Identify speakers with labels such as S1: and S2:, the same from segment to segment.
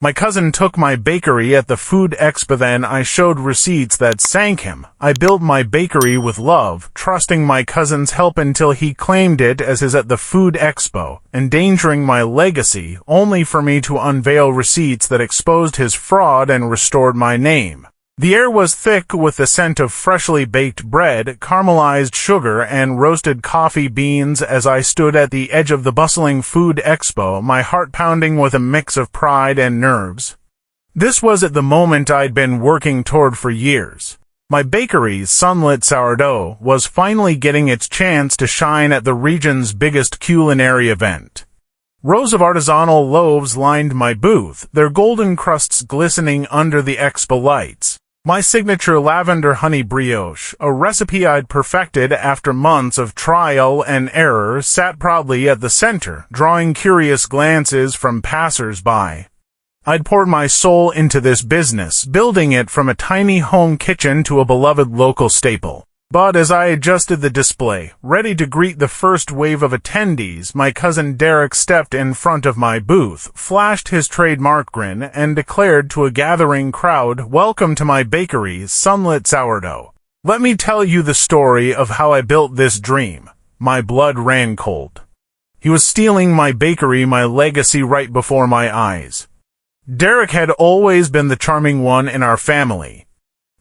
S1: My cousin took my bakery at the food expo, then I showed receipts that sank him. I built my bakery with love, trusting my cousin's help until he claimed it as his at the food expo, endangering my legacy, only for me to unveil receipts that exposed his fraud and restored my name. The air was thick with the scent of freshly baked bread, caramelized sugar, and roasted coffee beans as I stood at the edge of the bustling food expo, my heart pounding with a mix of pride and nerves. This was at the moment I'd been working toward for years. My bakery's sunlit sourdough was finally getting its chance to shine at the region's biggest culinary event. Rows of artisanal loaves lined my booth, their golden crusts glistening under the expo lights. My signature lavender honey brioche, a recipe I'd perfected after months of trial and error, sat proudly at the center, drawing curious glances from passers-by. I'd poured my soul into this business, building it from a tiny home kitchen to a beloved local staple. But as I adjusted the display, ready to greet the first wave of attendees, my cousin Derek stepped in front of my booth, flashed his trademark grin, and declared to a gathering crowd, "Welcome to my bakery's sunlit sourdough. Let me tell you the story of how I built this dream." My blood ran cold. He was stealing my bakery, my legacy, right before my eyes. Derek had always been the charming one in our family.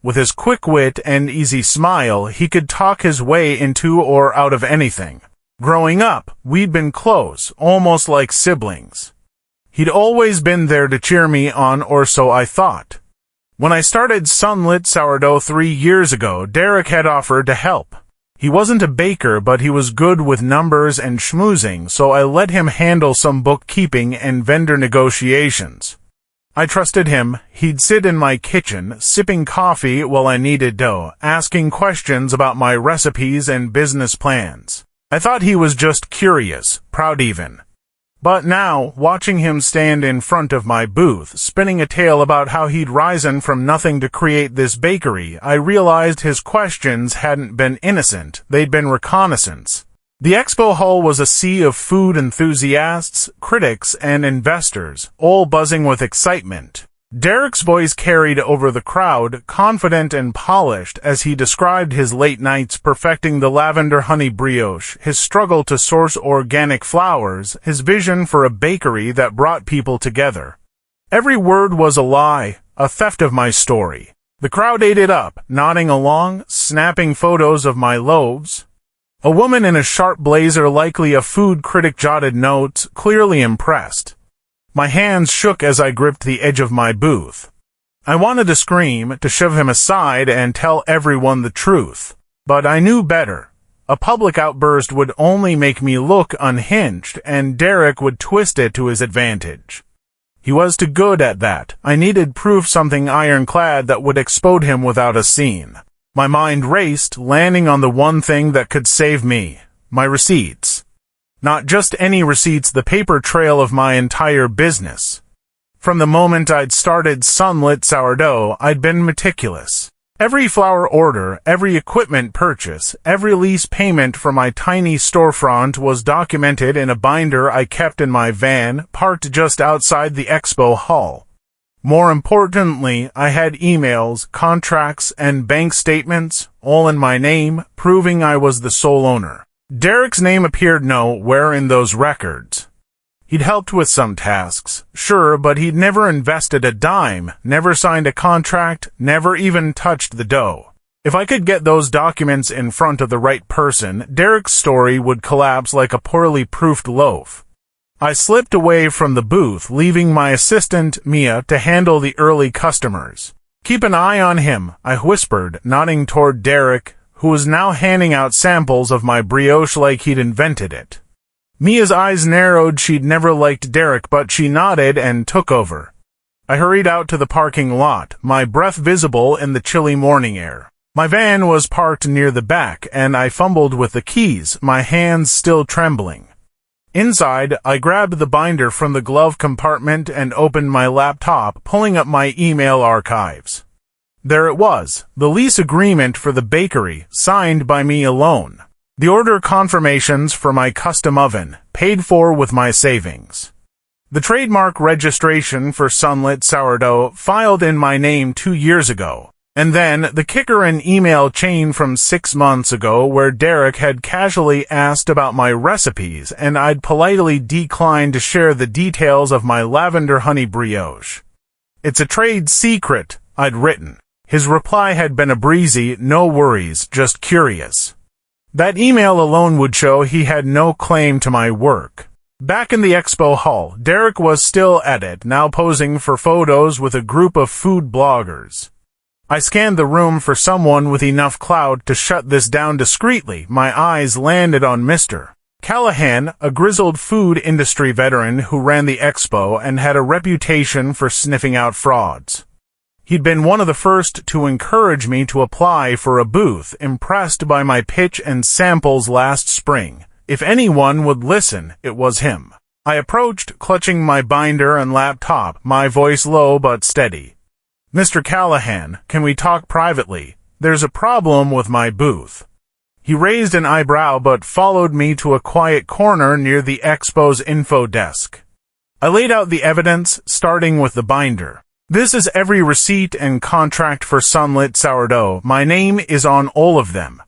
S1: With his quick wit and easy smile, he could talk his way into or out of anything. Growing up, we'd been close, almost like siblings. He'd always been there to cheer me on, or so I thought. When I started Sunlit Sourdough 3 years ago, Derek had offered to help. He wasn't a baker, but he was good with numbers and schmoozing, so I let him handle some bookkeeping and vendor negotiations. I trusted him. He'd sit in my kitchen, sipping coffee while I kneaded dough, asking questions about my recipes and business plans. I thought he was just curious, proud even. But now, watching him stand in front of my booth, spinning a tale about how he'd risen from nothing to create this bakery, I realized his questions hadn't been innocent, they'd been reconnaissance. The expo hall was a sea of food enthusiasts, critics, and investors, all buzzing with excitement. Derek's voice carried over the crowd, confident and polished, as he described his late nights perfecting the lavender honey brioche, his struggle to source organic flowers, his vision for a bakery that brought people together. Every word was a lie, a theft of my story. The crowd ate it up, nodding along, snapping photos of my loaves. A woman in a sharp blazer, likely a food critic, jotted notes, clearly impressed. My hands shook as I gripped the edge of my booth. I wanted to scream, to shove him aside and tell everyone the truth. But I knew better. A public outburst would only make me look unhinged, and Derek would twist it to his advantage. He was too good at that. I needed proof, something ironclad that would explode him without a scene. My mind raced, landing on the one thing that could save me: my receipts. Not just any receipts, the paper trail of my entire business. From the moment I'd started Sunlit Sourdough, I'd been meticulous. Every flour order, every equipment purchase, every lease payment for my tiny storefront was documented in a binder I kept in my van, parked just outside the expo hall. More importantly, I had emails, contracts, and bank statements, all in my name, proving I was the sole owner. Derek's name appeared nowhere in those records. He'd helped with some tasks, sure, but he'd never invested a dime, never signed a contract, never even touched the dough. If I could get those documents in front of the right person, Derek's story would collapse like a poorly proofed loaf. I slipped away from the booth, leaving my assistant, Mia, to handle the early customers. "Keep an eye on him," I whispered, nodding toward Derek, who was now handing out samples of my brioche like he'd invented it. Mia's eyes narrowed. She'd never liked Derek, but she nodded and took over. I hurried out to the parking lot, my breath visible in the chilly morning air. My van was parked near the back, and I fumbled with the keys, my hands still trembling. Inside, I grabbed the binder from the glove compartment and opened my laptop, pulling up my email archives. There it was, the lease agreement for the bakery, signed by me alone. The order confirmations for my custom oven, paid for with my savings. The trademark registration for Sunlit Sourdough filed in my name 2 years ago. And then the kicker, an email chain from 6 months ago where Derek had casually asked about my recipes and I'd politely declined to share the details of my lavender honey brioche. "It's a trade secret," I'd written. His reply had been a breezy, "No worries, just curious." That email alone would show he had no claim to my work. Back in the Expo hall, Derek was still at it, now posing for photos with a group of food bloggers. I scanned the room for someone with enough clout to shut this down discreetly. My eyes landed on Mr. Callahan, a grizzled food industry veteran who ran the Expo and had a reputation for sniffing out frauds. He'd been one of the first to encourage me to apply for a booth, impressed by my pitch and samples last spring. If anyone would listen, it was him. I approached, clutching my binder and laptop, my voice low but steady. "Mr. Callahan, can we talk privately? There's a problem with my booth." He raised an eyebrow but followed me to a quiet corner near the Expo's info desk. I laid out the evidence, starting with the binder. "This is every receipt and contract for Sunlit Sourdough. My name is on all of them.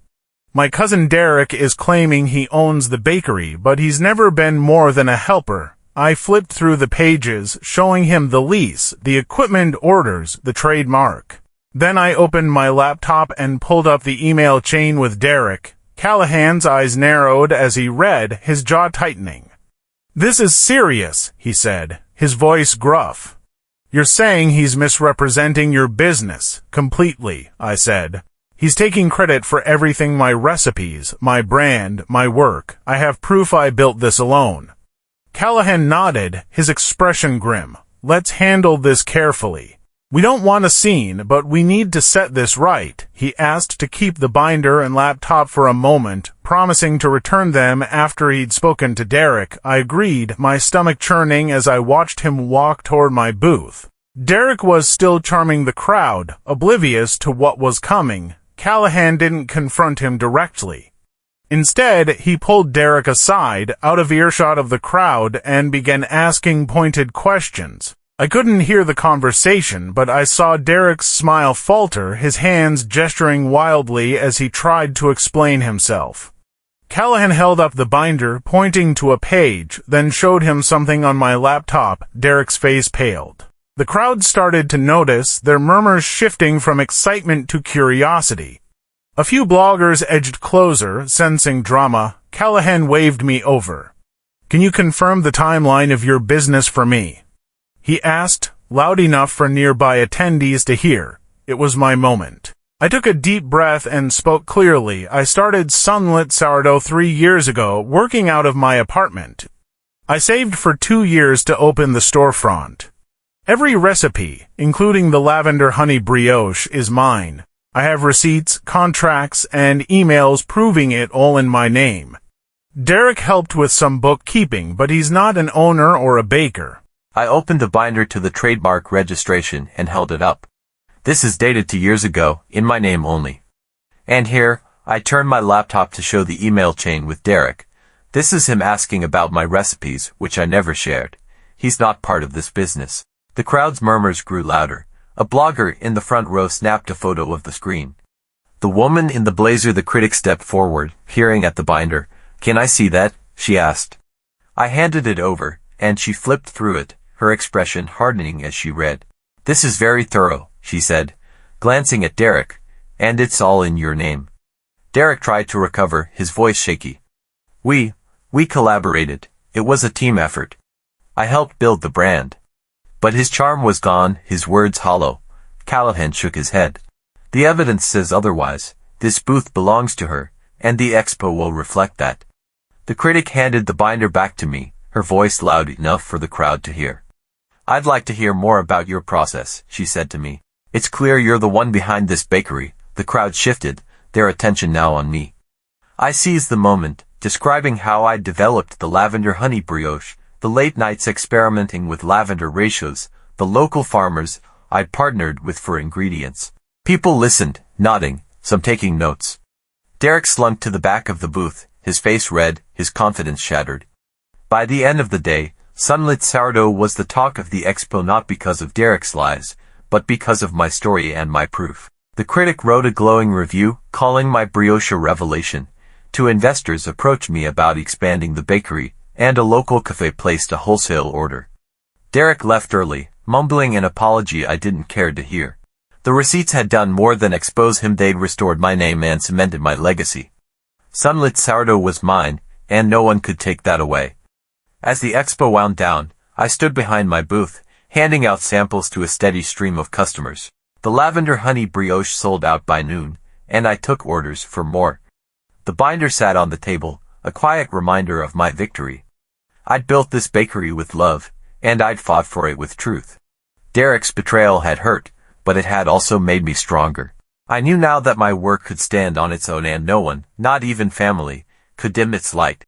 S1: My cousin Derek is claiming he owns the bakery, but he's never been more than a helper." I flipped through the pages, showing him the lease, the equipment orders, the trademark. Then I opened my laptop and pulled up the email chain with Derek. Callahan's eyes narrowed as he read, his jaw tightening. "This is serious," he said, his voice gruff. "You're saying he's misrepresenting your business." "Completely," I said. "He's taking credit for everything, my recipes, my brand, my work. I have proof I built this alone." Callahan nodded, his expression grim. "Let's handle this carefully. We don't want a scene, but we need to set this right." He asked to keep the binder and laptop for a moment, promising to return them after he'd spoken to Derek. I agreed, my stomach churning as I watched him walk toward my booth. Derek was still charming the crowd, oblivious to what was coming. Callahan didn't confront him directly. Instead, he pulled Derek aside, out of earshot of the crowd, and began asking pointed questions. I couldn't hear the conversation, but I saw Derek's smile falter, his hands gesturing wildly as he tried to explain himself. Callahan held up the binder, pointing to a page, then showed him something on my laptop. Derek's face paled. The crowd started to notice, their murmurs shifting from excitement to curiosity. A few bloggers edged closer, sensing drama. Callahan waved me over. "Can you confirm the timeline of your business for me?" he asked, loud enough for nearby attendees to hear. It was my moment. I took a deep breath and spoke clearly. "I started Sunlit Sourdough 3 years ago, working out of my apartment. I saved for 2 years to open the storefront. Every recipe, including the lavender honey brioche, is mine. I have receipts, contracts, and emails proving it all in my name. Derek helped with some bookkeeping, but he's not an owner or a baker."
S2: I opened the binder to the trademark registration and held it up. "This is dated 2 years ago, in my name only." And here, I turned my laptop to show the email chain with Derek. This is him asking about my recipes, which I never shared. He's not part of this business. The crowd's murmurs grew louder. A blogger in the front row snapped a photo of the screen. The woman in the blazer, the critic, stepped forward, peering at the binder. "Can I see that?" she asked. I handed it over, and she flipped through it, her expression hardening as she read. "This is very thorough," she said, glancing at Derek, "and it's all in your name." Derek tried to recover, his voice shaky. We collaborated. It was a team effort. I helped build the brand." But his charm was gone, his words hollow. Callahan shook his head. "The evidence says otherwise. This booth belongs to her, and the Expo will reflect that." The critic handed the binder back to me, her voice loud enough for the crowd to hear. "I'd like to hear more about your process," she said to me. "It's clear you're the one behind this bakery." The crowd shifted, their attention now on me. I seized the moment, describing how I developed the lavender honey brioche, the late nights experimenting with lavender ratios, the local farmers I'd partnered with for ingredients. People listened, nodding, some taking notes. Derek slunk to the back of the booth, his face red, his confidence shattered. By the end of the day, Sunlit sourdough was the talk of the expo not because of Derek's lies, but because of my story and my proof. The critic wrote a glowing review, calling my brioche a revelation. Two investors approached me about expanding the bakery, and a local cafe placed a wholesale order. Derek left early, mumbling an apology I didn't care to hear. The receipts had done more than expose him. They'd restored my name and cemented my legacy. Sunlit sourdough was mine, and no one could take that away. As the expo wound down, I stood behind my booth, handing out samples to a steady stream of customers. The lavender honey brioche sold out by noon, and I took orders for more. The binder sat on the table, a quiet reminder of my victory. I'd built this bakery with love, and I'd fought for it with truth. Derek's betrayal had hurt, but it had also made me stronger. I knew now that my work could stand on its own and no one, not even family, could dim its light.